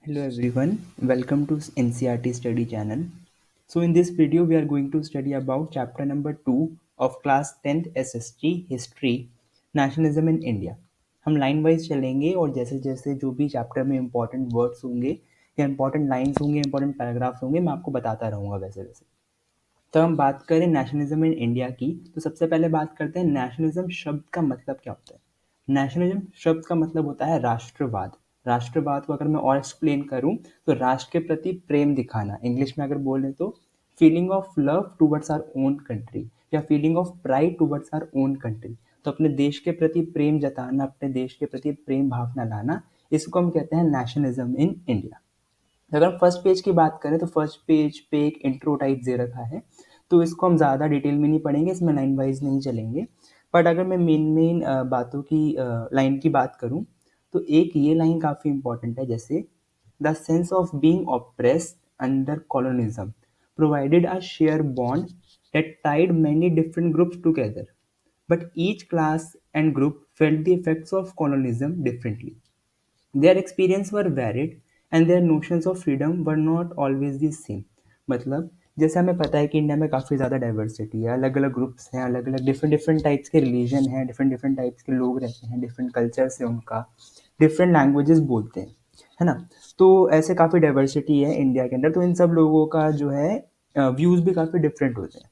Hello everyone, welcome to NCRT study channel. So in this video we are going to study about chapter number 2 of class 10th SST history nationalism in India. हम line wise चलेंगे और जैसे जैसे जो भी chapter में important words होंगे या इंपॉर्टेंट लाइंस होंगे इंपॉर्टेंट पैराग्राफ्स होंगे मैं आपको बताता रहूँगा वैसे वैसे। तो हम बात करें नेशनलिज्म इन इंडिया की तो सबसे पहले बात करते हैं नेशनलिज्म शब्द का मतलब क्या होता है। नेशनलिज्म शब्द का मतलब होता है राष्ट्रवाद। राष्ट्रवाद को अगर मैं और एक्सप्लेन करूं तो राष्ट्र के प्रति प्रेम दिखाना, इंग्लिश में अगर बोले तो feeling of love towards our own country या feeling of pride towards our own country. तो अपने देश के प्रति प्रेम जताना, अपने देश के प्रति प्रेम भावना लाना, इसको हम कहते हैं नेशनलिज्म इन इंडिया। अगर हम फर्स्ट पेज की बात करें तो फर्स्ट पेज पे एक इंट्रो टाइप दे रखा है, तो इसको हम ज़्यादा डिटेल में नहीं पढ़ेंगे, इसमें लाइन वाइज नहीं चलेंगे। बट अगर मैं मेन मेन बातों की लाइन की बात करूं तो एक ये लाइन काफ़ी इंपॉर्टेंट है, जैसे the sense of being oppressed under colonialism provided a share bond that tied many different groups together, but each class and group felt the effects of colonialism differently. Their experience were varied and their notions of freedom were not always the same. मतलब जैसे हमें पता है कि India में काफ़ी ज़्यादा diversity है, अलग अलग ग्रुप्स हैं, अलग अलग डिफरेंट डिफरेंट टाइप्स के रिलीजन हैं, डिफरेंट डिफरेंट टाइप्स के लोग रहते हैं, डिफरेंट कल्चर से उनका डिफरेंट लैंग्वेजेस बोलते हैं, है ना। तो ऐसे काफ़ी डाइवर्सिटी है इंडिया के अंदर, तो इन सब लोगों का जो है व्यूज़ भी काफ़ी डिफरेंट होते हैं।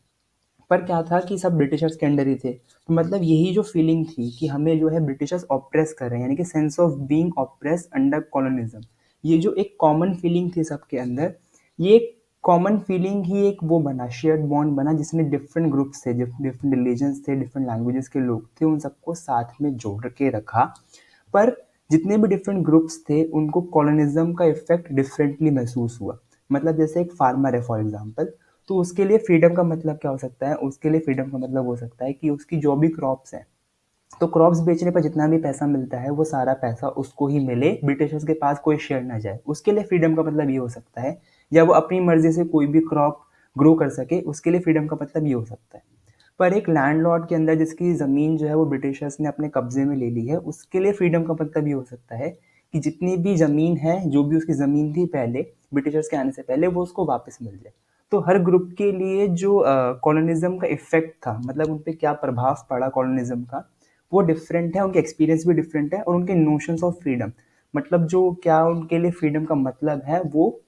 पर क्या था कि सब ब्रिटिशर्स के अंडर ही थे, तो मतलब यही जो फीलिंग थी कि हमें जो है ब्रिटिशर्स ऑप्रेस कर रहे हैं, यानी कि sense of being oppress under colonialism, ये जो एक कॉमन फीलिंग थी सबके अंदर, ये एक कॉमन फीलिंग ही एक वो बना, शेयर्ड बॉन्ड बना, जिसमें डिफरेंट ग्रुप्स थे, डिफरेंट रिलीजन्स थे, डिफरेंट लैंग्वेजेस के लोग थे, उन सबको साथ में जोड़ के रखा। पर जितने भी डिफरेंट ग्रुप्स थे उनको कॉलोनिज्म का इफेक्ट डिफरेंटली महसूस हुआ। मतलब जैसे एक फार्मर है फॉर एग्जांपल, तो उसके लिए फ्रीडम का मतलब क्या हो सकता है, उसके लिए फ्रीडम का मतलब हो सकता है कि उसकी जो भी क्रॉप्स हैं, तो क्रॉप्स बेचने पर जितना भी पैसा मिलता है वो सारा पैसा उसको ही मिले, ब्रिटिशर्स के पास कोई शेयर ना जाए, उसके लिए फ्रीडम का मतलब ये हो सकता है। या वो अपनी मर्जी से कोई भी क्रॉप ग्रो कर सके, उसके लिए फ्रीडम का मतलब ये हो सकता है। पर एक लैंडलॉर्ड के अंदर जिसकी ज़मीन जो है वो ब्रिटिशर्स ने अपने कब्जे में ले ली है, उसके लिए फ्रीडम का मतलब ये हो सकता है कि जितनी भी ज़मीन है, जो भी उसकी ज़मीन थी पहले ब्रिटिशर्स के आने से पहले, वो उसको वापस मिल जाए। तो हर ग्रुप के लिए जो कॉलोनिज्म का इफेक्ट था, मतलब उन पे क्या प्रभाव पड़ा कॉलोनिज्म का, वो डिफरेंट है, उनके एक्सपीरियंस भी डिफरेंट है, और उनके नोशंस ऑफ फ्रीडम, मतलब जो क्या उनके लिए फ्रीडम का मतलब है, वो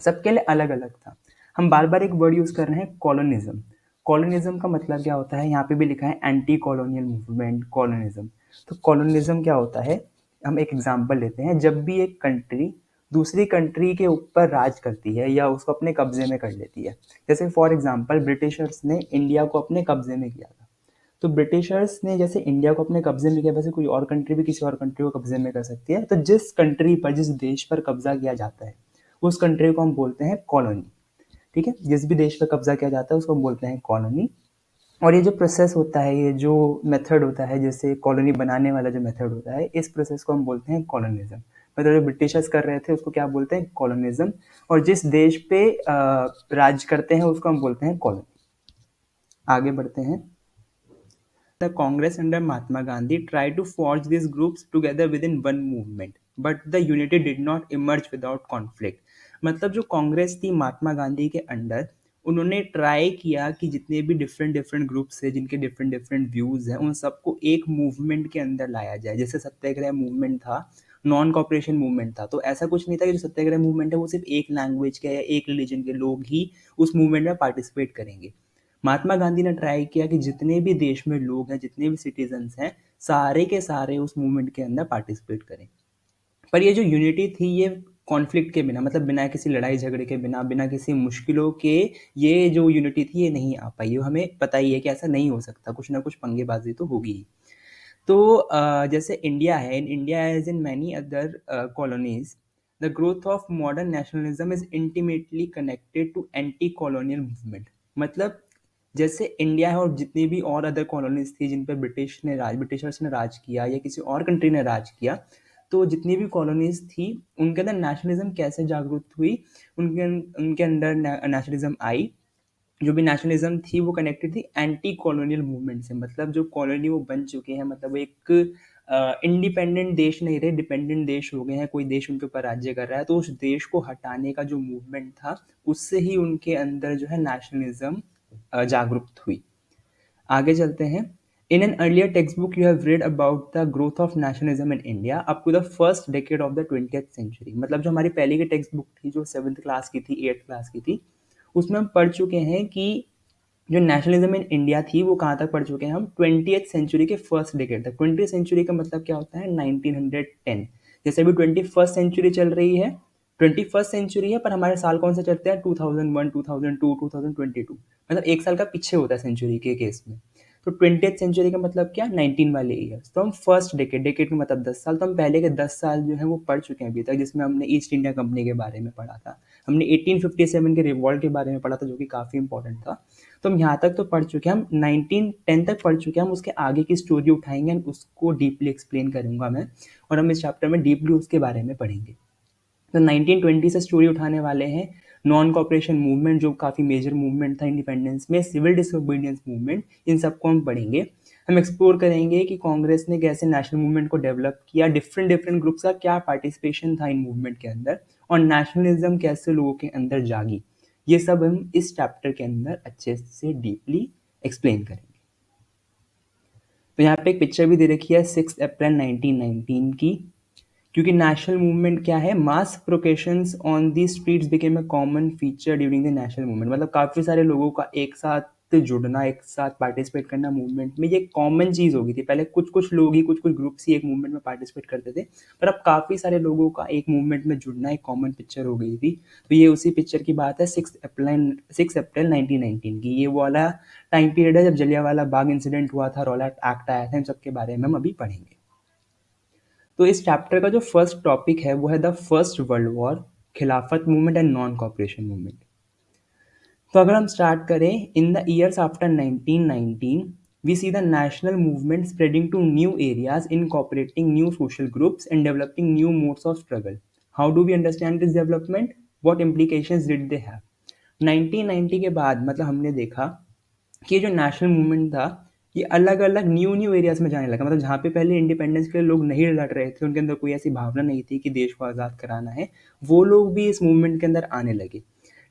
सबके लिए अलग अलग था। हम बार बार एक वर्ड यूज कर रहे हैं, कॉलोनिज्म। कॉलोनिज्म का मतलब क्या होता है, यहाँ पे भी लिखा है एंटी कॉलोनियल मूवमेंट कॉलोनिज्म। तो कॉलोनिज्म क्या होता है, हम एक एग्जांपल लेते हैं, जब भी एक कंट्री दूसरी कंट्री के ऊपर राज करती है या उसको अपने कब्जे में कर लेती है, जैसे फॉर एग्जांपल ब्रिटिशर्स ने इंडिया को अपने कब्जे में किया था। तो ब्रिटिशर्स ने जैसे इंडिया को अपने कब्जे में किया, वैसे कोई और कंट्री भी किसी और कंट्री को कब्जे में कर सकती है। तो जिस कंट्री पर, जिस देश पर कब्जा किया जाता है, उस कंट्री को हम बोलते हैं कॉलोनी। ठीक है, जिस भी देश पर कब्जा किया जाता है उसको हम बोलते हैं कॉलोनी। और ये जो प्रोसेस होता है, ये जो मेथड होता है, जैसे कॉलोनी बनाने वाला जो मेथड होता है, इस प्रोसेस को हम बोलते हैं कॉलोनिज्म। मतलब जो ब्रिटिशर्स कर रहे थे उसको क्या बोलते हैं, कॉलोनिज्म। और जिस देश पे राज करते हैं उसको हम बोलते हैं कॉलोनी। आगे बढ़ते हैं। The Congress under Mahatma Gandhi tried to forge these groups together within one movement, but the unity did not emerge without conflict. मतलब जो कांग्रेस थी महात्मा गांधी के अंडर, उन्होंने ट्राई किया कि जितने भी डिफरेंट डिफरेंट ग्रुप्स है, जिनके डिफरेंट डिफरेंट व्यूज हैं, उन सबको एक मूवमेंट के अंदर लाया जाए। जैसे सत्याग्रह मूवमेंट था, नॉन कॉपरेशन मूवमेंट था, तो ऐसा कुछ नहीं था कि जो सत्याग्रह मूवमेंट है वो सिर्फ एक लैंग्वेज के या एक रिलीजन के लोग ही उस मूवमेंट में पार्टिसिपेट करेंगे। महात्मा गांधी ने ट्राई किया कि जितने भी देश में लोग हैं, जितने भी सिटीजन्स हैं, सारे के सारे उस मूवमेंट के अंदर पार्टिसिपेट करें। पर ये जो यूनिटी थी, ये कॉन्फ्लिक्ट के बिना, मतलब बिना किसी लड़ाई झगड़े के, बिना बिना किसी मुश्किलों के, ये जो यूनिटी थी ये नहीं आ पाई। हमें पता ही है कि ऐसा नहीं हो सकता, कुछ ना कुछ पंगेबाजी तो होगी ही। तो जैसे इंडिया है, in India as in many other colonies, the growth of modern nationalism is intimately connected to anti colonial movement. मतलब जैसे इंडिया है और जितनी भी और अदर कॉलोनीज थी जिन पर ब्रिटिशर्स ने राज किया या किसी और कंट्री ने राज किया, तो जितनी भी कॉलोनीज थी उनके अंदर नेशनलिज्म कैसे जागरूक हुई, उनके उनके अंदर नेशनलिज्म आई। जो भी नेशनलिज्म थी वो कनेक्टेड थी एंटी कॉलोनियल मूवमेंट से। मतलब जो कॉलोनी वो बन चुके हैं, मतलब एक इंडिपेंडेंट देश नहीं रहे, डिपेंडेंट देश हो गए हैं, कोई देश उनके ऊपर राज्य कर रहा है, तो उस देश को हटाने का जो मूवमेंट था उससे ही उनके अंदर जो है नेशनलिज्म जागरूक हुई। आगे चलते हैं। In an earlier textbook you have read about the growth of nationalism in India up to the first decade of the 20th century. मतलब जो हमारी पहले की टेक्स्ट बुक थी, जो 7th क्लास की थी, 8th क्लास की थी, उसमें हम पढ़ चुके हैं कि जो नेशनलिज्म इन इंडिया थी वो कहाँ तक पढ़ चुके हैं हम, 20th सेंचुरी के फर्स्ट डेकेड तक। 20th सेंचुरी का मतलब क्या होता है, 1910। जैसे अभी 21st सेंचुरी चल रही है, 21st सेंचुरी है, पर हमारे साल कौन से चलते हैं, 2001, 2002, 2022, मतलब एक साल का पीछे होता है सेंचुरी के केस में। तो 20th सेंचुरी का मतलब क्या, 19 वाले ईयर्स। तो हम फर्स्ट डेकेड, डेकेड का मतलब 10 साल, तो हम पहले के 10 साल जो है वो पढ़ चुके हैं अभी तक, जिसमें हमने ईस्ट इंडिया कंपनी के बारे में पढ़ा था, हमने 1857 के रिवॉल्ट के बारे में पढ़ा था जो कि काफ़ी इंपॉर्टेंट था। तो हम यहाँ तक तो पढ़ चुके हैं, हम 1910 तक पढ़ चुके हैं। हम उसके आगे की स्टोरी उठाएंगे एंड उसको डीपली एक्सप्लेन करूंगा मैं, और हम इस चैप्टर में डीपली उसके बारे में पढ़ेंगे। तो 1920 से स्टोरी उठाने वाले हैं। नॉन कॉपरेशन मूवमेंट जो काफ़ी मेजर मूवमेंट था इंडिपेंडेंस में, सिविल डिसोबीडियंस मूवमेंट, इन सबको हम पढ़ेंगे। हम एक्सप्लोर करेंगे कि कांग्रेस ने कैसे नेशनल मूवमेंट को डेवलप किया, डिफरेंट डिफरेंट ग्रुप्स का क्या पार्टिसिपेशन था इन मूवमेंट के अंदर, और नेशनलिज्म कैसे लोगों के अंदर जागी। ये सब हम इस चैप्टर के अंदर अच्छे से डीपली एक्सप्लेन करेंगे। तो यहाँ पे एक पिक्चर भी दे रखी है 6 अप्रैल 1919 की, क्योंकि नेशनल मूवमेंट क्या है, mass processions on the streets became a common feature during the national movement. मतलब काफ़ी सारे लोगों का एक साथ जुड़ना, एक साथ पार्टिसिपेट करना मूवमेंट में, ये कॉमन चीज़ हो गई थी। पहले कुछ कुछ लोग ही, कुछ कुछ ग्रुप्स ही एक मूवमेंट में पार्टिसिपेट करते थे, पर अब काफ़ी सारे लोगों का एक मूवमेंट में जुड़ना एक कॉमन पिक्चर हो गई थी। तो ये उसी पिक्चर की बात है, 6 अप्रैल 1919 की। ये वो वाला टाइम पीरियड है जब जलियांवाला बाग इंसिडेंट हुआ था, रॉलेट एक्ट आया था, इन सब के बारे में हम अभी पढ़ेंगे। तो इस चैप्टर का जो फर्स्ट टॉपिक है वो है द फर्स्ट वर्ल्ड वॉर, खिलाफत movement and non cooperation movement. तो अगर हम स्टार्ट करें, in the years after 1919 we see the national movement spreading to new areas, incorporating new social groups and developing new modes of struggle. How do we understand this development? What implications did they have? 1990 के बाद मतलब हमने देखा कि ये जो national movement था ये अलग अलग न्यू न्यू एरियाज में जाने लगा। मतलब जहाँ पे पहले इंडिपेंडेंस के लिए लोग नहीं लड़ रहे थे, उनके अंदर कोई ऐसी भावना नहीं थी कि देश को आज़ाद कराना है, वो लोग भी इस मूवमेंट के अंदर आने लगे।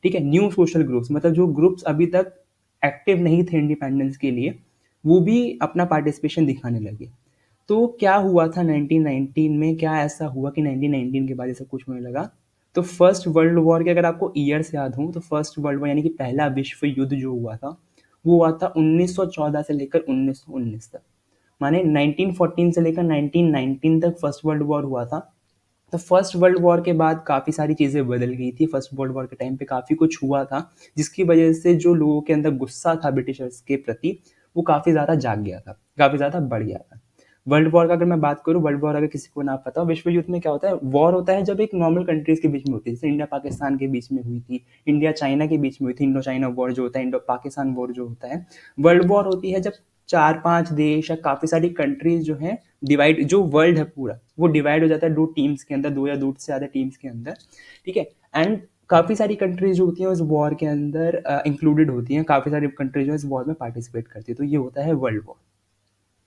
ठीक है, न्यू सोशल ग्रुप्स, मतलब जो ग्रुप्स अभी तक एक्टिव नहीं थे इंडिपेंडेंस के लिए, वो भी अपना पार्टिसिपेशन दिखाने लगे। तो क्या हुआ था 1919 में, क्या ऐसा हुआ कि 1919 के बाद ये सब कुछ होने लगा? तो फर्स्ट वर्ल्ड वॉर के अगर आपको ईयर्स याद हों, तो फर्स्ट वर्ल्ड वॉर यानी कि पहला विश्व युद्ध जो हुआ था वो हुआ था 1914 से लेकर 1919 तक। माने 1914 से लेकर 1919 तक फर्स्ट वर्ल्ड वॉर हुआ था। तो फर्स्ट वर्ल्ड वॉर के बाद काफ़ी सारी चीज़ें बदल गई थी। फर्स्ट वर्ल्ड वॉर के टाइम पे काफ़ी कुछ हुआ था जिसकी वजह से जो लोगों के अंदर गुस्सा था ब्रिटिशर्स के प्रति वो काफ़ी ज़्यादा जाग गया था, काफ़ी ज़्यादा बढ़ गया था। वर्ल्ड वॉर का अगर मैं बात करूँ, वर्ल्ड वॉर अगर किसी को ना पता हो, विश्व युद्ध में क्या होता है, वॉर होता है जब एक नॉर्मल कंट्रीज के बीच में होती है, जैसे इंडिया पाकिस्तान के बीच में हुई थी, इंडिया चाइना के बीच में हुई थी, इंडो चाइना वॉर जो होता है, इंडो पाकिस्तान वॉर जो होता है। वर्ल्ड वॉर होती है जब 4-5 देश या काफ़ी सारी कंट्रीज जो हैं डिवाइड, जो वर्ल्ड है पूरा वो डिवाइड हो जाता है दो टीम्स के अंदर, दो या दो से ज़्यादा टीम्स के अंदर। ठीक है, एंड काफ़ी सारी कंट्रीज जो होती हैं उस वॉर के अंदर इंक्लूडेड होती हैं, काफ़ी सारी कंट्रीज जो इस वॉर में पार्टिसिपेट करती है, तो ये होता है वर्ल्ड वॉर।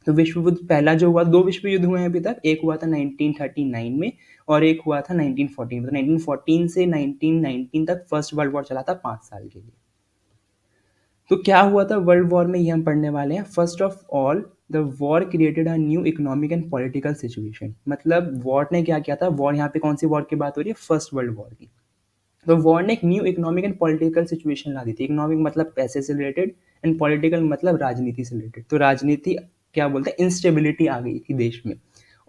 तो विश्व युद्ध पहला जो हुआ, दो विश्व युद्ध हुए हैं अभी तक, एक हुआ था 1939 में और एक हुआ था 1914 में। तो 1914 से 1919 तक फर्स्ट वर्ल्ड वॉर चला था 5 साल के लिए। तो क्या हुआ था वर्ल्ड वॉर में, ये हम पढ़ने वाले हैं। First of all, the war created a new economic and political situation. मतलब वॉर ने क्या किया था, वॉर यहाँ पे कौन सी वॉर की बात हो रही है, फर्स्ट वर्ल्ड वॉर की। तो वॉर ने एक new economic and political situation ला दी थी। इकोनॉमिक मतलब पैसे से रिलेटेड एंड पॉलिटिकल मतलब राजनीति से रिलेटेड। तो राजनीति क्या बोलते हैं, इंस्टेबिलिटी आ गई थी देश में,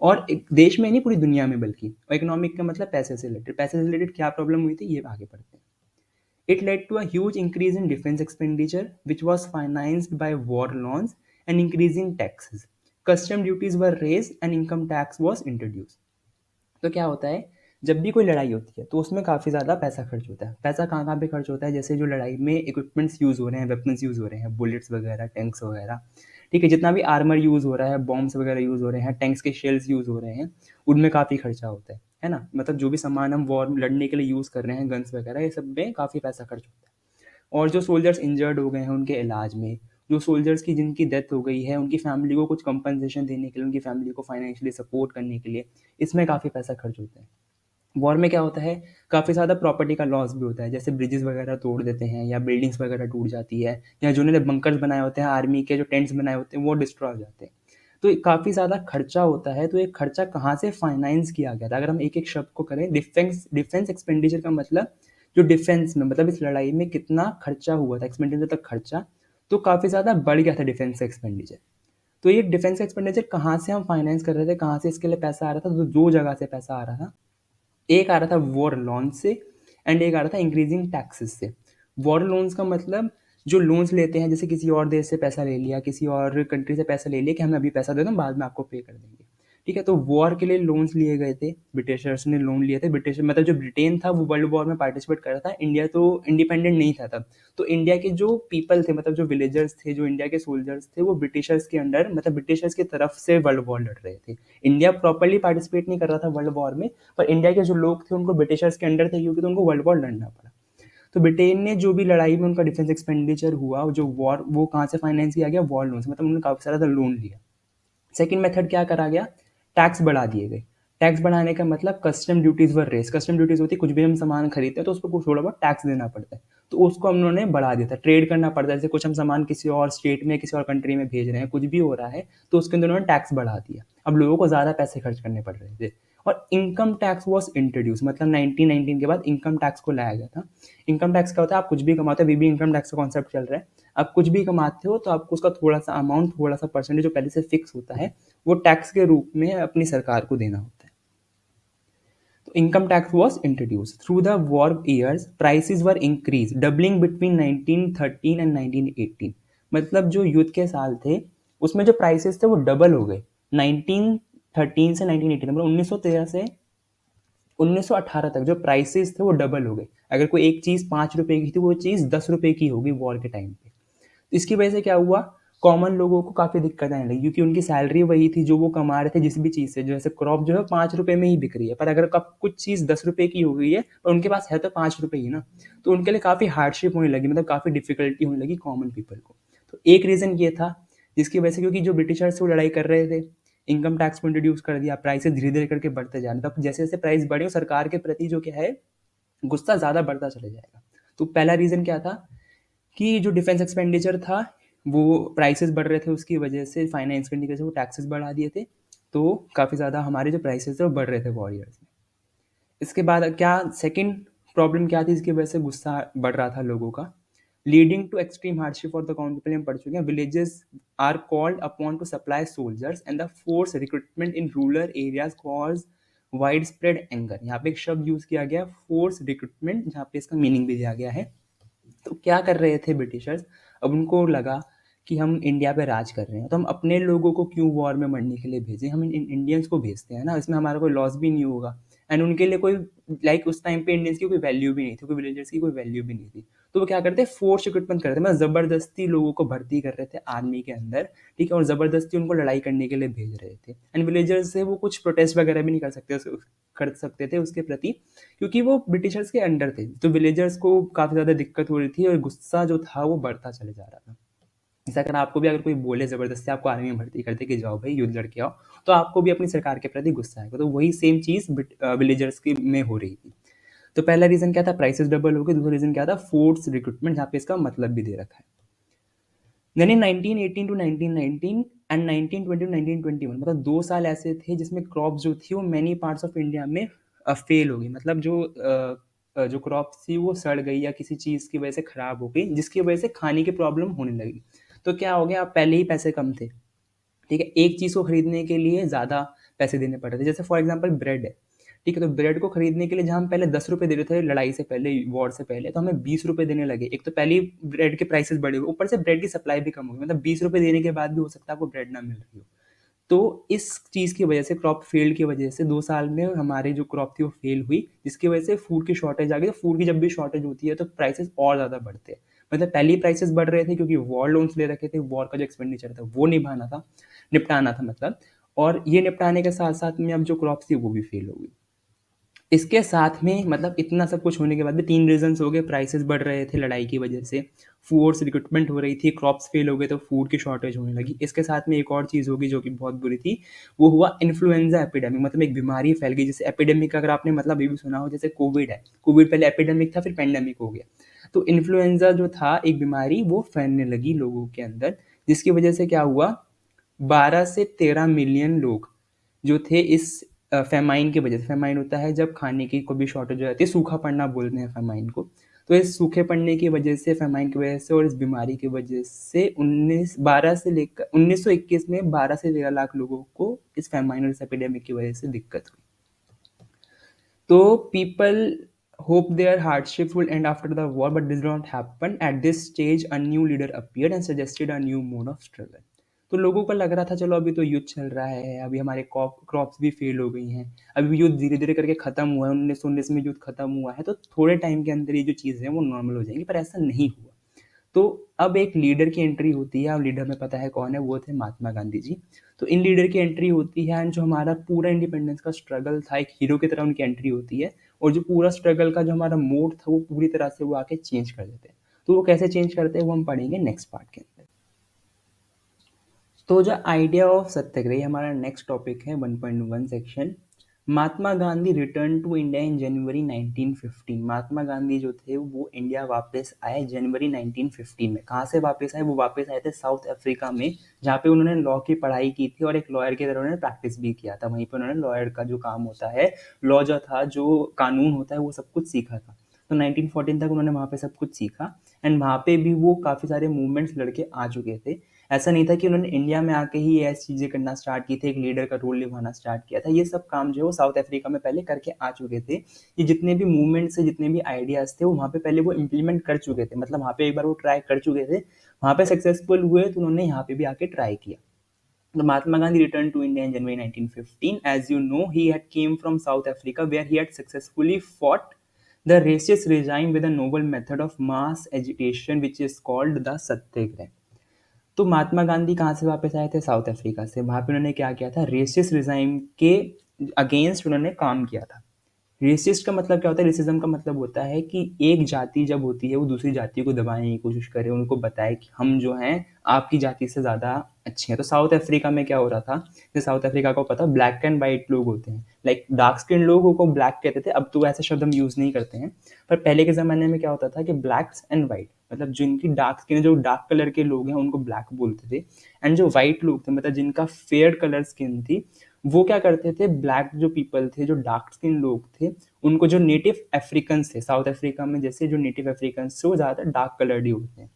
और एक देश में नहीं पूरी दुनिया में बल्कि। और इकोनॉमिक का मतलब पैसे से रिलेटेड, पैसे से रिलेटेड क्या प्रॉब्लम हुई थी ये आगे पढ़ते हैं। It led to a huge increase in defense expenditure, which was financed by war loans and increasing taxes. Custom duties were raised and income tax was introduced. तो क्या होता है, जब भी कोई लड़ाई होती है तो उसमें काफ़ी ज़्यादा पैसा खर्च होता है। पैसा कहाँ कहाँ पे खर्च होता है, जैसे जो लड़ाई में इक्विपमेंट्स यूज़ हो रहे हैं, वेपन्स यूज़ हो रहे हैं, बुलेट्स वगैरह, टैंक्स वगैरह। ठीक है, जितना भी आर्मर यूज़ हो रहा है, बॉम्ब्स वगैरह यूज़ हो रहे हैं, टैंक्स के शेल्स यूज़ हो रहे हैं, उनमें काफ़ी खर्चा होता है ना। मतलब जो भी सामान हम वॉर लड़ने के लिए यूज़ कर रहे हैं, गन्स वगैरह, ये सब में काफ़ी पैसा खर्च होता है। और जो सोल्जर्स इंजर्ड हो गए हैं उनके इलाज में, जो सोल्जर्स की जिनकी डेथ हो गई है उनकी फैमिली को कुछ कंपनसेशन देने के लिए, उनकी फैमिली को फाइनेंशियली सपोर्ट करने के लिए, इसमें काफ़ी पैसा खर्च होता है। वॉर में क्या होता है, काफ़ी ज़्यादा प्रॉपर्टी का लॉस भी होता है, जैसे ब्रिजेस वगैरह तोड़ देते हैं या बिल्डिंग्स वगैरह टूट जाती है, या जो उन्होंने बंकर्स बनाए होते हैं आर्मी के, जो टेंट्स बनाए होते हैं वो डिस्ट्रॉय हो जाते हैं। तो काफ़ी ज़्यादा खर्चा होता है। तो ये खर्चा कहाँ से फाइनेंस किया गया था, अगर हम एक एक शब्द को करें, डिफेंस एक्सपेंडिचर का मतलब जो डिफेंस में, मतलब इस लड़ाई में कितना खर्चा हुआ था, एक्सपेंडिचर तक खर्चा, तो काफ़ी ज़्यादा बढ़ गया था डिफेंस एक्सपेंडिचर। तो ये डिफेंस एक्सपेंडिचर कहाँ से हम फाइनेंस कर रहे थे, कहाँ से इसके लिए पैसा आ रहा था, तो दो जगह से पैसा आ रहा था। एक आ रहा था वॉर लोन से, एंड एक आ रहा था इंक्रीजिंग टैक्सेस से। वॉर लोन्स का मतलब जो लोन्स लेते हैं, जैसे किसी और देश से पैसा ले लिया, किसी और कंट्री से पैसा ले लिया कि हमें अभी पैसा दे दो, बाद में आपको पे कर देंगे। ठीक है, तो वॉर के लिए लोन्स लिए गए थे, ब्रिटिशर्स ने लोन लिए थे। ब्रिटिश मतलब जो ब्रिटेन था वो वर्ल्ड वॉर में पार्टिसिपेट कर रहा था, इंडिया तो इंडिपेंडेंट नहीं था तब। तो इंडिया के जो पीपल थे, मतलब जो विलेजर्स थे, जो इंडिया के सोल्जर्स थे, वो ब्रिटिशर्स के अंडर, मतलब ब्रिटिशर्स की तरफ से वर्ल्ड वॉर लड़ रहे थे। इंडिया प्रॉपरली पार्टिसिपेट नहीं कर रहा था वर्ल्ड वॉर में, पर इंडिया के जो लोग थे उनको ब्रिटिशर्स के अंडर थे, क्योंकि तो उनको वर्ल्ड वॉर लड़ना पड़ा। तो ब्रिटेन ने जो भी लड़ाई में उनका डिफेंस एक्सपेंडिचर हुआ, जो वॉर, वो कहाँ से फाइनेंस किया गया, वॉर लोन से, मतलब उन्होंने काफ़ी सारा लोन लिया। सेकंड मेथड क्या करा गया, टैक्स बढ़ा दिए गए। टैक्स बढ़ाने का मतलब कस्टम ड्यूटीज वर रेस। कस्टम ड्यूटीज होती है, कुछ भी हम सामान खरीदते हैं तो उस पर कुछ थोड़ा बहुत टैक्स देना पड़ता है, तो उसको हम उन्होंने बढ़ा दिया था। ट्रेड करना पड़ता है, जैसे कुछ हम सामान किसी और स्टेट में, किसी और कंट्री में भेज रहे हैं, कुछ भी हो रहा है, तो उसके अंदर उन्होंने टैक्स बढ़ा दिया। अब लोगों को ज़्यादा पैसे खर्च करने पड़ रहे थे। और इनकम टैक्स वॉज इंट्रोड्यूस, मतलब 1919 के बाद इनकम टैक्स को लाया गया था। इनकम टैक्स क्या होता है, आप कुछ भी कमाते हो, अभी भी इनकम टैक्स का कॉन्सेप्ट चल रहा है। आप कुछ भी कमाते हो तो आपको उसका थोड़ा सा अमाउंट, थोड़ा सा परसेंटेज जो पहले से फिक्स होता है, वो टैक्स के रूप में अपनी सरकार को देना होता है। तो income tax was introduce through the war years, prices were increase doubling between 1913 and 1918। मतलब जो युद्ध के साल थे उसमें जो प्राइसेस थे वो डबल हो गए। 1913 से 1918, मतलब 1913 से 1918 तक जो प्राइसेस थे वो डबल हो गए। अगर कोई एक चीज़ 5 रुपए की थी, वो चीज़ 10 रुपए की होगी वॉर के टाइम पे। इसकी वजह से क्या हुआ, कॉमन लोगों को काफ़ी दिक्कत आने लगी, क्योंकि उनकी सैलरी वही थी जो वो कमा रहे थे जिस भी चीज़ से। जैसे क्रॉप जो है 5 रुपए में ही बिक रही है, पर अगर कब कुछ चीज़ 10 रुपए की हो गई है पर उनके पास है तो 5 रुपए ही ना, तो उनके लिए काफ़ी हार्डशिप होने लगी, मतलब काफ़ी डिफिकल्टी होने लगी कॉमन पीपल को। तो एक रीज़न ये था जिसकी वजह से, क्योंकि जो ब्रिटिशर्स से वो लड़ाई कर रहे थे, इनकम टैक्स को इंट्रोड्यूस कर दिया, प्राइसेस धीरे धीरे करके बढ़ते जा रहे थे। अब जैसे जैसे प्राइस बढ़े, सरकार के प्रति जो क्या है, गुस्सा ज़्यादा बढ़ता चले जाएगा। तो पहला रीज़न क्या था कि जो डिफेंस एक्सपेंडिचर था वो प्राइसेस बढ़ रहे थे, उसकी वजह से फाइनेंस करने की वजह से वो टैक्सेस बढ़ा दिए थे, तो काफ़ी ज़्यादा हमारे जो प्राइसेस थे वो बढ़ रहे थे वॉरियर्स में। इसके बाद क्या सेकंड प्रॉब्लम क्या थी, इसकी वजह से गुस्सा बढ़ रहा था लोगों का, leading to extreme hardship for the common people. हम पढ़ चुके हैं, villages are called upon to supply soldiers and the force recruitment in rural areas cause widespread anger. यहाँ पे एक शब्द यूज किया गया, फोर्स रिक्रूटमेंट, जहाँ पे इसका मीनिंग भी दिया गया है। तो क्या कर रहे थे ब्रिटिशर्स, अब उनको लगा कि हम इंडिया पे राज कर रहे हैं, तो हम अपने लोगों को क्यों वॉर में मरने के लिए भेजें, हम इंडियंस को भेजते हैं ना, इसमें हमारा कोई लॉस भी नहीं होगा। एंड उनके लिए कोई, लाइक उस टाइम पे इंडियंस की कोई वैल्यू भी नहीं थी, कोई विलेजर्स की कोई वैल्यू भी नहीं थी। तो वो क्या करते, फोर्स रिक्रूटमेंट करते, मतलब ज़बरदस्ती लोगों को भर्ती कर रहे थे आर्मी के अंदर, ठीक है, और ज़बरदस्ती उनको लड़ाई करने के लिए भेज रहे थे। एंड विलेजर्स से वो कुछ प्रोटेस्ट वगैरह भी नहीं कर सकते थे उसके प्रति, क्योंकि वो ब्रिटिशर्स के अंडर थे। तो विलेजर्स को काफ़ी ज़्यादा दिक्कत हो रही थी और गुस्सा जो था वो बढ़ता चले जा रहा था। जैसे अगर आपको भी अगर कोई बोले ज़बरदस्ती आपको आर्मी में भर्ती करते कि जाओ भाई युद्ध लड़के आओ, तो आपको भी अपनी सरकार के प्रति गुस्सा आएगा। तो वही सेम चीज़ विलेजर्स की में हो रही थी। तो पहला रीज़न क्या था, प्राइसेस डबल हो गए। दूसरा रीज़न क्या था, फोर्स रिक्रूटमेंट, जहाँ पे इसका मतलब भी दे रखा है। यानी 1918 टू 1919 एंड 1920 टू 1921, मतलब 2 साल ऐसे थे जिसमें क्रॉप जो थी वो मैनी पार्ट्स ऑफ इंडिया में फेल हो गई। मतलब जो क्रॉप थी वो सड़ गई या किसी चीज़ की वजह से ख़राब हो गई, जिसकी वजह से खाने की प्रॉब्लम होने लगी। तो क्या हो गया, आप पहले ही पैसे कम थे, ठीक है, एक चीज़ को खरीदने के लिए ज़्यादा पैसे देने पड़ रहे थे। जैसे फॉर एग्जांपल ब्रेड है, ठीक है, तो ब्रेड को खरीदने के लिए जहाँ हम पहले 10 रुपये दे रहे थे लड़ाई से पहले, वॉर से पहले, तो हमें 20 रुपये देने लगे। एक तो पहले ही ब्रेड के प्राइसेस बढ़े हुए, ऊपर से ब्रेड की सप्लाई भी कम हो गई, मतलब 20 रुपये देने के बाद भी हो सकता है आपको ब्रेड ना मिल रही हो। तो इस चीज़ की वजह से, क्रॉप फेल की वजह से, 2 साल में हमारी जो क्रॉप थी वो फेल हुई, जिसकी वजह से फूड की शॉर्टेज आ गई। तो फूड की जब भी शॉर्टेज होती है तो प्राइसेस और ज़्यादा बढ़ते हैं। मतलब पहले ही प्राइसेस बढ़ रहे थे क्योंकि वॉर लोन्स ले रखे थे, वॉर का जो एक्सपेंडिचर था वो निपटाना था मतलब, और ये निपटाने के साथ साथ में अब जो क्रॉप थी वो भी फेल हो गई। इसके साथ में मतलब इतना सब कुछ होने के बाद भी 3 रीज़न्स हो गए, प्राइसेस बढ़ रहे थे लड़ाई की वजह से, फोर्स रिक्रूटमेंट हो रही थी, क्रॉप्स फेल हो गए तो फूड की शॉर्टेज होने लगी। इसके साथ में एक और चीज़ होगी जो कि बहुत बुरी थी, वो हुआ इन्फ्लुएंज़ा एपिडेमिक, मतलब एक बीमारी फैल गई। जैसे एपिडेमिक अगर आपने मतलब अभी भी सुना हो, जैसे कोविड है, कोविड पहले एपिडेमिक था फिर पैंडेमिक हो गया। तो इन्फ्लुएंज़ा जो था एक बीमारी वो फैलने लगी लोगों के अंदर, जिसकी वजह से क्या हुआ, 12 से 13 मिलियन लोग जो थे इस फेमाइन की वजह से, फेमाइन होता है जब खाने की कोई भी शॉर्टेज हो जाती है, सूखा पड़ना बोलते हैं फेमाइन को। तो इस सूखे पड़ने की वजह से, फेमाइन की वजह से और इस बीमारी की वजह से 1921 में 12 से 13 लाख लोगों को इस फेमाइन और इस एपिडेमिक की वजह से दिक्कत हुई। तो people hope their hardships will end after the war, but this did not happen. At this stage, a new leader appeared and suggested a new mode of struggle. तो लोगों को लग रहा था चलो अभी तो युद्ध चल रहा है, अभी हमारे क्रॉप्स भी फेल हो गई हैं, अभी युद्ध धीरे धीरे करके खत्म हुआ है, 1919 में युद्ध खत्म हुआ है, तो थोड़े टाइम के अंदर ये जो चीज़ें हैं वो नॉर्मल हो जाएंगी, पर ऐसा नहीं हुआ। तो अब एक लीडर की एंट्री होती है, अब लीडर में पता है कौन है, वो थे महात्मा गांधी जी। तो इन लीडर की एंट्री होती है एंड जो हमारा पूरा इंडिपेंडेंस का स्ट्रगल था, एक हीरो की तरह उनकी एंट्री होती है, और जो पूरा स्ट्रगल का जो हमारा मोड था वो पूरी तरह से वो आके चेंज कर देते हैं। तो वो कैसे चेंज करते हैं वो हम पढ़ेंगे नेक्स्ट पार्ट के अंदर। तो जो आइडिया ऑफ सत्याग्रह हमारा नेक्स्ट टॉपिक है 1.1 section. Mahatma Gandhi return to India in January 1915। Mahatma Gandhi जो थे वो इंडिया वापस आए जनवरी 1915 में। कहाँ से वापस आए, वो वापस आए थे साउथ अफ्रीका में, जहाँ पे उन्होंने लॉ की पढ़ाई की थी और एक लॉयर की तरह उन्होंने प्रैक्टिस भी किया था। वहीं पे उन्होंने लॉयर का जो काम होता है, लॉ जो था, जो कानून होता है, वो सब कुछ सीखा था। तो 1914 तक उन्होंने वहाँ पे सब कुछ सीखा एंड वहाँ पे भी वो काफ़ी सारे मूवमेंट्स लड़के आ चुके थे। ऐसा नहीं था कि उन्होंने इंडिया में आके ही ऐसी चीज़ें करना स्टार्ट की थी, एक लीडर का रोल निभाना स्टार्ट किया था। ये सब काम जो है वो साउथ अफ्रीका में पहले करके आ चुके थे। ये जितने भी मूवमेंट्स से जितने भी आइडियाज़ थे वो वहाँ पे पहले वो इम्प्लीमेंट कर चुके थे, मतलब वहाँ पे एक बार वो ट्राई कर चुके थे, वहाँ पे सक्सेसफुल हुए तो उन्होंने यहाँ पे भी आके ट्राई किया। The Mahatma Gandhi returned to India in January 1915. As you know, he had came from South Africa where he had successfully fought the racist regime with a noble method of mass agitation which is called the Satyagraha. तो महात्मा गांधी कहाँ से वापस आए थे, south Africa से। वहाँ पे उन्होंने क्या किया था, रेसिस्ट रिजाइम के अगेंस्ट उन्होंने काम किया था। रेसिस्ट का मतलब क्या होता है, रेसिज्म का मतलब होता है कि एक जाति जब होती है वो दूसरी जाति को दबाने की कोशिश करे, उनको बताए कि हम जो हैं आपकी जाति से ज़्यादा अच्छे हैं। तो साउथ अफ्रीका में क्या हो रहा था, जैसे साउथ अफ्रीका को पता ब्लैक एंड वाइट लोग होते हैं, लाइक डार्क स्किन लोगों को ब्लैक कहते थे, अब तो ऐसे शब्द हम यूज़ नहीं करते हैं, पर पहले के ज़माने में क्या होता था कि ब्लैक्स एंड वाइट, मतलब जिनकी डार्क स्किन, जो डार्क कलर के लोग हैं उनको ब्लैक बोलते थे, एंड जो वाइट लोग थे मतलब जिनका फेयर कलर स्किन थी, वो क्या करते थे, ब्लैक जो पीपल थे, जो डार्क स्किन लोग थे, उनको जो नेटिव अफ्रीकन थे साउथ अफ्रीका में, जैसे जो नेटिव अफ्रीकन थे वो ज़्यादातर डार्क कलर्ड ही होते हैं।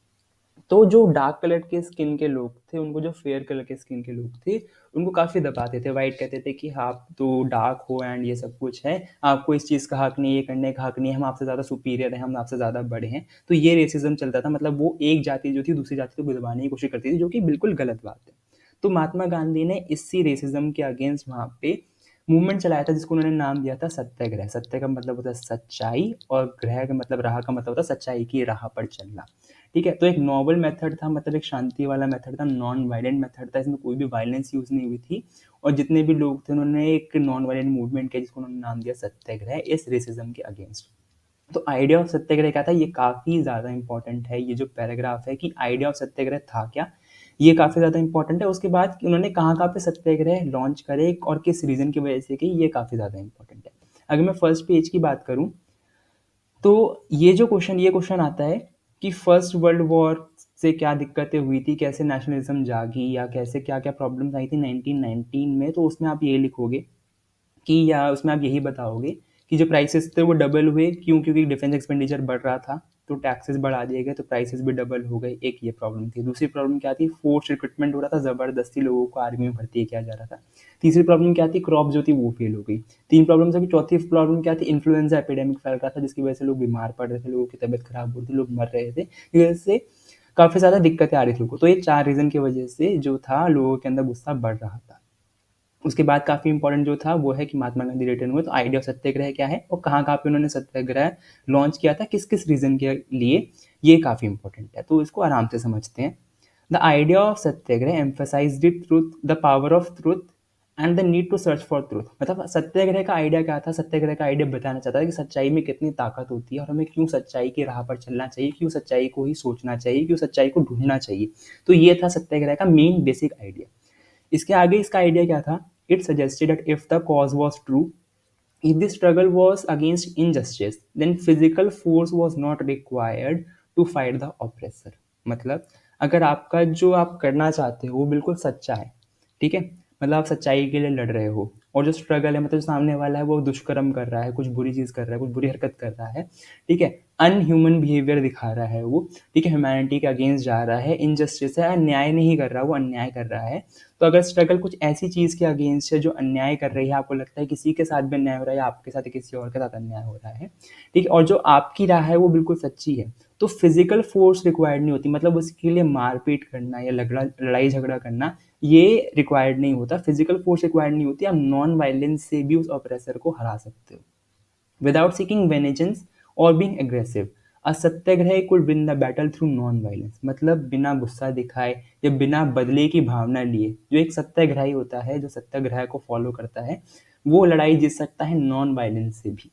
तो जो डार्क कलर के स्किन के लोग थे उनको जो फेयर कलर के स्किन के लोग थे उनको काफ़ी दबाते थे। वाइट कहते थे कि आप तो डार्क हो एंड ये सब कुछ है, आपको इस चीज़ का हक नहीं, ये करने का हक नहीं है, हम आपसे ज़्यादा सुपीरियर हैं, हम आपसे ज़्यादा बड़े हैं। तो ये रेसिज्म चलता था, मतलब वो एक जाति जो थी दूसरी जाति को दबाने की कोशिश करती थी, जो कि बिल्कुल गलत बात है। तो महात्मा गांधी ने इसी रेसिज्म के अगेंस्ट वहाँ पे मूवमेंट चलाया था जिसको उन्होंने नाम दिया था सत्याग्रह। सत्य का मतलब होता है सच्चाई और ग्रह का मतलब राह का मतलब होता है सच्चाई की राह पर चलना। ठीक है, तो एक नॉवल मेथड था, मतलब एक शांति वाला मेथड था, नॉन वायलेंट मेथड था, इसमें कोई भी वायलेंस यूज नहीं हुई थी, और जितने भी लोग थे उन्होंने एक नॉन वायलेंट मूवमेंट किया जिसको उन्होंने नाम दिया सत्याग्रह, इस रेसिज्म के अगेंस्ट। तो आइडिया ऑफ सत्याग्रह क्या था, ये काफ़ी ज़्यादा इंपॉर्टेंट है। ये जो पैराग्राफ है कि आइडिया ऑफ सत्याग्रह था क्या, ये काफ़ी ज़्यादा इंपॉर्टेंट है। उसके बाद उन्होंने कहाँ कहाँ पे सत्याग्रह लॉन्च करे और किस रीज़न की वजह से की, ये काफ़ी ज़्यादा इंपॉर्टेंट है। अगर मैं फर्स्ट पेज की बात करूँ तो ये क्वेश्चन आता है कि फर्स्ट वर्ल्ड वॉर से क्या दिक्कतें हुई थी, कैसे नेशनलिज्म जागी, या कैसे क्या क्या प्रॉब्लम्स आई थी 1919 में। तो उसमें आप ये लिखोगे कि, या उसमें आप यही बताओगे कि जो प्राइसेस थे वो डबल हुए, क्यों, क्योंकि डिफेंस एक्सपेंडिचर बढ़ रहा था, तो टैक्सेस बढ़ा दिए गए तो प्राइसेस भी डबल हो गए। एक ये प्रॉब्लम थी। दूसरी प्रॉब्लम क्या थी, फोर्स रिक्रूटमेंट हो रहा था, ज़बरदस्ती लोगों को आर्मी में भर्ती किया जा रहा था। तीसरी प्रॉब्लम क्या थी, क्रॉप जो थी वो फेल हो गई। तीन प्रॉब्लम्स की चौथी प्रॉब्लम क्या थी, इन्फ्लुएंजा एपिडेमिक फैल रहा था जिसकी वजह से लोग बीमार पड़ रहे थे, लोगों की तबीयत खराब हो रही थी, लोग मर रहे थे, इस वजह से काफ़ी ज़्यादा दिक्कतें आ रही थी लोगों को। तो ये चार रीज़न की वजह से जो था लोगों के अंदर गुस्सा बढ़ रहा था। उसके बाद काफ़ी इंपॉर्टेंट जो था वो है कि महात्मा गांधी रिटर्न हुए, तो आइडिया ऑफ सत्याग्रह क्या है और कहाँ कहाँ पे उन्होंने सत्याग्रह लॉन्च किया था, किस किस रीज़न के लिए, ये काफ़ी इंपॉर्टेंट है। तो इसको आराम से समझते हैं। The idea of satyagraha emphasized the truth, the power of truth and the need to search for truth. मतलब सत्याग्रह का आइडिया क्या था? सत्याग्रह का आइडिया बताना चाहता था कि सच्चाई में कितनी ताकत होती है और हमें क्यों सच्चाई की राह पर चलना चाहिए, क्यों सच्चाई को ही सोचना चाहिए, क्यों सच्चाई को ढूंढना चाहिए। तो ये था सत्याग्रह का मेन बेसिक आइडिया। इसके आगे इसका आइडिया क्या था? It suggested that if the cause was true, if the struggle was against injustice, then physical force was not required to fight the oppressor। मतलब अगर आपका जो आप करना चाहते हो वो बिल्कुल सच्चा है, ठीक है, मतलब आप सच्चाई के लिए लड़ रहे हो, और जो स्ट्रगल है मतलब जो सामने वाला है वो दुष्कर्म कर रहा है, कुछ बुरी चीज़ कर रहा है, कुछ बुरी हरकत कर रहा है, ठीक है, अनह्यूमन बिहेवियर दिखा रहा है वो, ठीक है, ह्यूमैनिटी के अगेंस्ट जा रहा है, इनजस्टिस है, अन्याय नहीं कर रहा, वो अन्याय कर रहा है। तो अगर स्ट्रगल कुछ ऐसी चीज़ के अगेंस्ट है जो अन्याय कर रही है, आपको लगता है किसी के साथ भी अन्याय हो रहा है या आपके साथ किसी और के साथ अन्याय हो रहा है, ठीक है, और जो आपकी राह है वो बिल्कुल सच्ची है, तो फिजिकल फोर्स रिक्वायर्ड नहीं होती। मतलब उसके लिए मारपीट करना या लड़ाई झगड़ा करना ये रिक्वायर्ड नहीं होता, फिजिकल फोर्स रिक्वायर्ड नहीं होती। आप नॉन वायलेंस से भी उस ऑपरेसर को हरा सकते हो विदाउट सीकिंग वेनेजेंस और बीइंग एग्रेसिव। असत्याग्रह could win the battle through non violence. मतलब बिना गुस्सा दिखाए या बिना बदले की भावना लिए जो एक सत्याग्रही होता है, जो सत्याग्रह को फॉलो करता है, वो लड़ाई जीत सकता है नॉन वायलेंस से भी।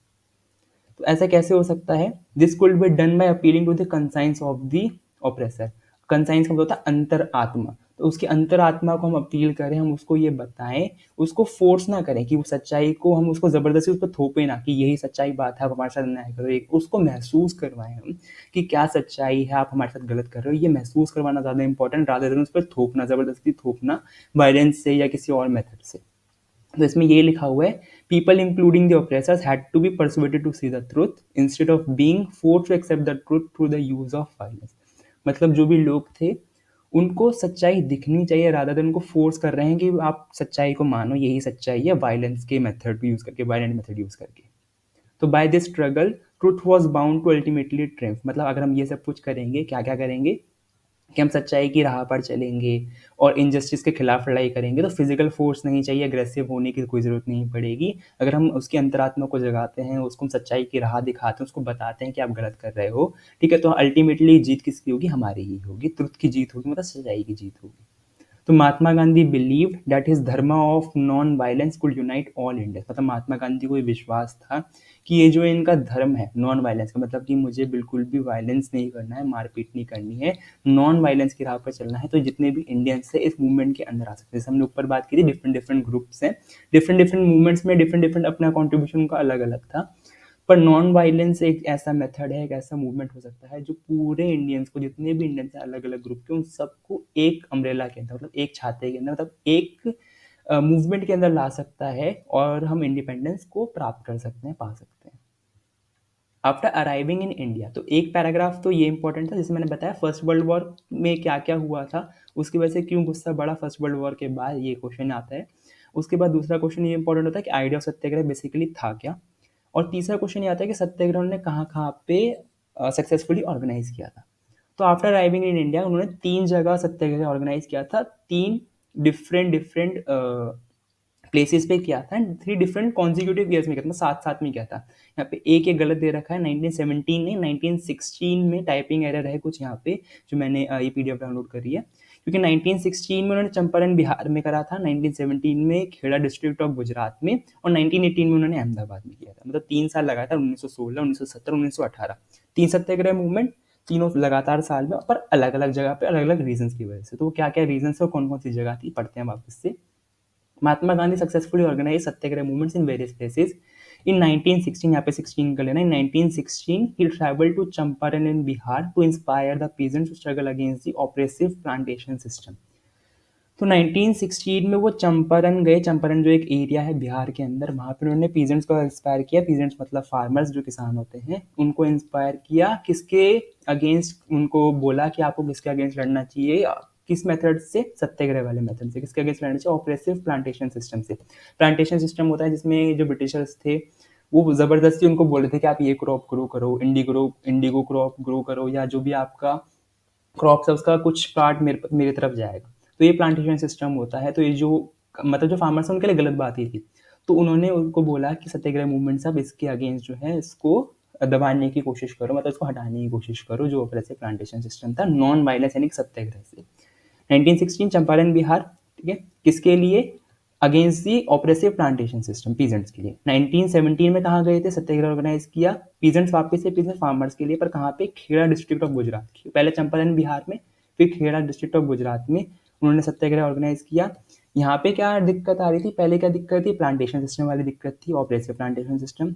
तो ऐसा कैसे हो सकता है? This could be done by appealing to the conscience of the oppressor. Conscience का मतलब होता है अंतर आत्मा। तो उसकी अंतर आत्मा को हम अपील करें, हम उसको ये बताएं, उसको फोर्स ना करें कि वो सच्चाई को हम उसको जबरदस्ती उस पर थोपे ना कि यही सच्चाई बात है, आप हमारे साथ अन्याय करो। एक उसको महसूस करवाएं हम कि क्या सच्चाई है, आप हमारे साथ गलत कर रहे हो। ये महसूस करवाना ज़्यादा इंपॉर्टेंट रादर देन उस पर थोपना, जबरदस्ती थोपना वायलेंस से या किसी और मेथड से। तो इसमें ये लिखा हुआ है, people including the oppressors had to be persuaded to see the truth instead of being forced to accept the truth through the use of violence. मतलब जो भी लोग थे उनको सच्चाई दिखनी चाहिए, रादर देन उनको फोर्स कर रहे हैं कि आप सच्चाई को मानो, यही सच्चाई है, वायलेंस के मेथड यूज करके, वायलेंट मेथड यूज करके। तो by this struggle truth was bound to ultimately triumph. मतलब अगर हम ये सब कुछ करेंगे, क्या क्या करेंगे कि हम सच्चाई की राह पर चलेंगे और इनजस्टिस के खिलाफ लड़ाई करेंगे, तो फिजिकल फोर्स नहीं चाहिए, अग्रेसिव होने की कोई ज़रूरत नहीं पड़ेगी। अगर हम उसकी अंतरात्मा को जगाते हैं, उसको हम सच्चाई की राह दिखाते हैं, उसको बताते हैं कि आप गलत कर रहे हो, ठीक है, तो अल्टीमेटली जीत किसकी होगी? हमारी ही होगी, ट्रुथ की जीत होगी, मतलब सच्चाई की जीत होगी। तो Mahatma Gandhi believed that his धर्म of non violence could unite all India. मतलब महात्मा गांधी को ये विश्वास था कि ये जो इनका धर्म है नॉन वायलेंस का, मतलब कि मुझे बिल्कुल भी वायलेंस नहीं करना है, मारपीट नहीं करनी है, नॉन वायलेंस की राह पर चलना है, तो जितने भी इंडियंस है इस मूवमेंट के अंदर आ सकते हैं। जैसे हमने ऊपर बात की थी, डिफरेंट डिफरेंट ग्रुप्स हैं, डिफरेंट डिफरेंट मूवमेंट्स में डिफरेंट डिफरेंट अपना कॉन्ट्रीब्यूशन उनका अलग अलग था, पर नॉन वायलेंस एक ऐसा मेथड है, एक ऐसा मूवमेंट हो सकता है जो पूरे इंडियंस को, जितने भी इंडियंस हैं अलग अलग ग्रुप के, उन सबको एक अम्ब्रेला के अंदर, मतलब एक छाते के अंदर, मतलब एक मूवमेंट के अंदर ला सकता है और हम इंडिपेंडेंस को प्राप्त कर सकते हैं, पा सकते हैं। आफ्टर अराइविंग इन इंडिया, तो एक पैराग्राफ तो ये इंपॉर्टेंट था जिसमें मैंने बताया फर्स्ट वर्ल्ड वॉर में क्या क्या हुआ था, उसकी वजह से क्यों गुस्सा बढ़ा फर्स्ट वर्ल्ड वॉर के बाद, ये क्वेश्चन आता है। उसके बाद दूसरा क्वेश्चन ये इंपॉर्टेंट होता है कि आइडिया ऑफ सत्याग्रह बेसिकली था क्या, और तीसरा क्वेश्चन ये आता है कि सत्याग्रह ने कहाँ कहाँ पे सक्सेसफुली ऑर्गेनाइज किया था। तो आफ्टर अराइविंग इन इंडिया उन्होंने 3 जगह सत्याग्रह ऑर्गेनाइज किया था, 3 डिफरेंट डिफरेंट प्लेसेस पे किया था, एंड 3 डिफरेंट कॉन्जिक्यूटिव ईयर्स में किया था, साथ साथ में किया था। यहाँ पे एक एक गलत दे रखा है, 1917 नहीं 1916 में, टाइपिंग एरर है कुछ यहाँ पे जो मैंने ये पीडीएफ डाउनलोड करी है, क्योंकि 1916 में उन्होंने चंपारण बिहार में करा था, 1917 में खेड़ा डिस्ट्रिक्ट ऑफ गुजरात में, और 1918 में उन्होंने अहमदाबाद में किया था। मतलब 3 साल लगातार 1916, 1917, 1918, 3 सत्याग्रह मूवमेंट, तीनों लगातार साल में, पर अलग अलग जगह पे अलग अलग रीजन की वजह से। तो क्या क्या रीजन है और कौन कौन सी जगह थी, पढ़ते हैं वापस से। Mahatma Gandhi successfully organise satyagraha movements in various places in 1916, यहाँ पे 16 कर लेना, इन 1916 ही travel to Champaran in Bihar to inspire the peasants to struggle against the oppressive plantation system. तो 1916 में वो चंपारण गए, चंपारण जो एक एरिया है बिहार के अंदर, वहाँ पे उन्होंने पीजेंट्स को इंस्पायर किया, पीजेंट्स मतलब फार्मर्स जो किसान होते हैं, उनको इंस्पायर किया, किसके अगेंस्ट, उनको बोला कि आपको किसके अगेंस्ट लड़ना चाहिए, किस मेथड से, सत्याग्रह वाले मेथड से, किसके अगेंस्ट लड़ना चाहिए, ऑपरेसिव प्लांटेशन सिस्टम से। प्लांटेशन सिस्टम होता है जिसमें जो ब्रिटिशर्स थे वो जबरदस्ती उनको बोल रहे थे कि आप ये क्रॉप ग्रो करो, इंडिगो क्रॉप ग्रो करो, या जो भी आपका क्रॉप्स है उसका कुछ पार्ट मेरे तरफ जाएगा। तो ये प्लांटेशन सिस्टम होता है। तो ये जो मतलब जो फार्मर्स हैं उनके लिए गलत बात ही थी। तो उन्होंने उनको बोला कि सत्याग्रह मूवमेंट सब इसके अगेंस्ट जो है इसको दबाने की कोशिश करो, मतलब इसको हटाने की कोशिश करो, जो ऑपरेसिव प्लांटेशन सिस्टम था नॉन वायलेंस यानी सत्याग्रह से। 1916 चंपारण बिहार, ठीक है, किसके लिए? Against the oppressive plantation system peasants के लिए। 1917 में कहाँ गए थे, सत्याग्रह ऑर्गेनाइज किया पीजेंट्स वापस से पीजेंट फार्मर्स के लिए, पर कहाँ पे, खेड़ा डिस्ट्रिक्ट ऑफ गुजरात, पहले चंपारण बिहार में, फिर खेड़ा डिस्ट्रिक्ट ऑफ गुजरात में उन्होंने सत्याग्रह ऑर्गेनाइज किया। यहाँ पे क्या दिक्कत आ रही थी, पहले क्या दिक्कत थी, प्लांटेशन सिस्टम वाली दिक्कत थी, ऑपरेसिव प्लांटेशन सिस्टम।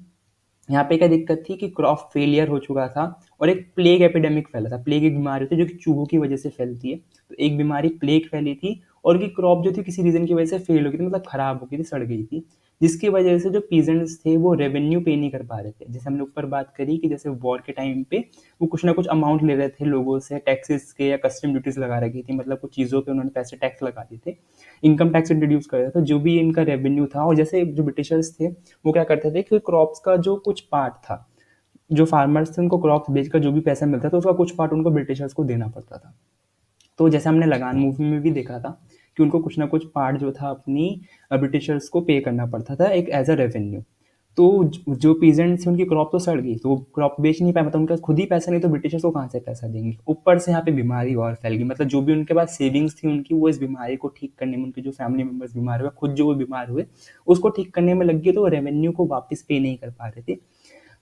यहाँ पे क्या दिक्कत थी कि क्रॉप फेलियर हो चुका था और एक प्लेग एपिडेमिक फैला था। प्लेग एक बीमारी होती है जो कि चूहों की वजह से फैलती है, तो एक बीमारी प्लेग फैली थी और की क्रॉप जो थी किसी रीजन की वजह से फेल हो गई थी, मतलब खराब हो गई थी, सड़ गई थी, जिसकी वजह से जो पीजेंट्स थे वो रेवेन्यू पे नहीं कर पा रहे थे। जैसे हमने ऊपर बात करी कि जैसे वॉर के टाइम पे वो कुछ ना कुछ अमाउंट ले रहे थे लोगों से, टैक्सेस के या कस्टम ड्यूटीज लगा रखी थी, मतलब कुछ चीज़ों पे उन्होंने पैसे टैक्स लगा दिए थे, इनकम टैक्स इंट्रोड्यूस कर दिया था, जो भी इनका रेवेन्यू था। और जैसे जो ब्रिटिशर्स थे वो क्या करते थे कि क्रॉप्स का जो कुछ पार्ट था, जो फार्मर्स थे उनको क्रॉप्स बेचकर जो भी पैसा मिलता था उसका कुछ पार्ट उनको ब्रिटिशर्स को देना पड़ता था। तो जैसे हमने लगान मूवी में भी देखा था कि उनको कुछ ना कुछ पार्ट जो था अपनी ब्रिटिशर्स को पे करना पड़ता था एक एज अ रेवेन्यू। तो जो पीजेंट्स थे उनकी क्रॉप तो सड़ गई, तो वो क्रॉप बेच नहीं पाए, मतलब उनका खुद ही पैसा नहीं, तो ब्रिटिशर्स को कहाँ से पैसा देंगे। ऊपर से यहाँ पे बीमारी और फैल गई, मतलब जो भी उनके पास सेविंग्स थी उनकी, वो इस बीमारी को ठीक करने में, उनके जो फैमिली मेंबर्स बीमार हुए, खुद जो वो बीमार हुए, उसको ठीक करने में लग गए, तो वो रेवेन्यू को वापस पे नहीं कर पा रहे थे।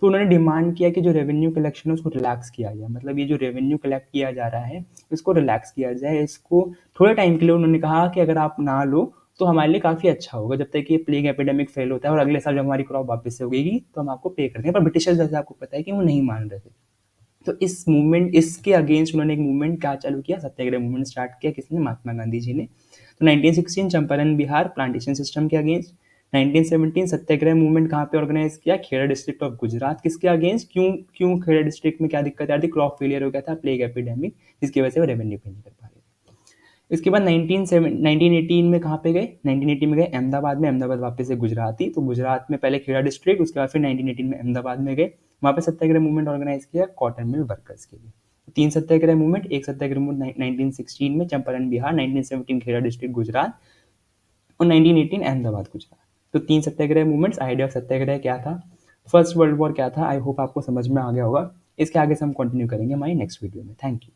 तो उन्होंने डिमांड किया कि जो रेवेन्यू कलेक्शन है उसको रिलैक्स किया जाए, मतलब ये जो रेवेन्यू कलेक्ट किया जा रहा है इसको रिलैक्स किया जाए, इसको थोड़े टाइम के लिए उन्होंने कहा कि अगर आप ना लो तो हमारे लिए काफ़ी अच्छा होगा, जब तक ये प्लेग एपिडेमिक फेल होता है और अगले साल जब हमारी क्रॉप वापस से उगेगी तो हम आपको पे कर देंगे। पर ब्रिटिशर्स, जैसे आपको पता है कि वो नहीं मान रहे थे। तो इस मूवमेंट, इसके अगेंस्ट उन्होंने एक मूवमेंट क्या चालू किया, सत्याग्रह मूवमेंट स्टार्ट किया, किसने, महात्मा गांधी जी ने। तो 1916 चंपारण बिहार प्लांटेशन सिस्टम के अगेंस्ट। 1917 सत्याग्रह मूवमेंट कहाँ पे ऑर्गेनाइज किया, खेड़ा डिस्ट्रिक्ट ऑफ गुजरात, किसके अगेंस्ट, क्यों क्यों खेड़ा डिस्ट्रिक्ट में क्या दिक्कत आ रही थी, क्रॉप फेलियर हो गया था, प्लेग एपिडेमिक, जिसकी वजह से वो रेवेन्यू पे नहीं कर पा रहे थे। इसके बाद 1918 में कहाँ पे गए, 1918 में गए अहमदाबाद में, अहमदाबाद वापस से गुजराती, तो गुजरात में पहले खेड़ा डिस्ट्रिक्ट, उसके बाद फिर 1918 में अहमदाबाद में गए, वहाँ पे सत्याग्रह मूवमेंट ऑर्गेनाइज किया कॉटन मिल वर्कर्स के लिए। तो 3 सत्याग्रह मूवमेंट, एक सत्याग्रह मूवमेंट 1916 में चंपारण बिहार, 1917 खेड़ा डिस्ट्रिक्ट गुजरात और 1918 अहमदाबाद गुजरात। तो 3 सत्याग्रह मूवमेंट्स। आइडिया ऑफ सत्याग्रह क्या था, फर्स्ट वर्ल्ड वॉर क्या था, आई होप आपको समझ में आ गया होगा। इसके आगे से हम कंटिन्यू करेंगे हमारी नेक्स्ट वीडियो में। Thank you.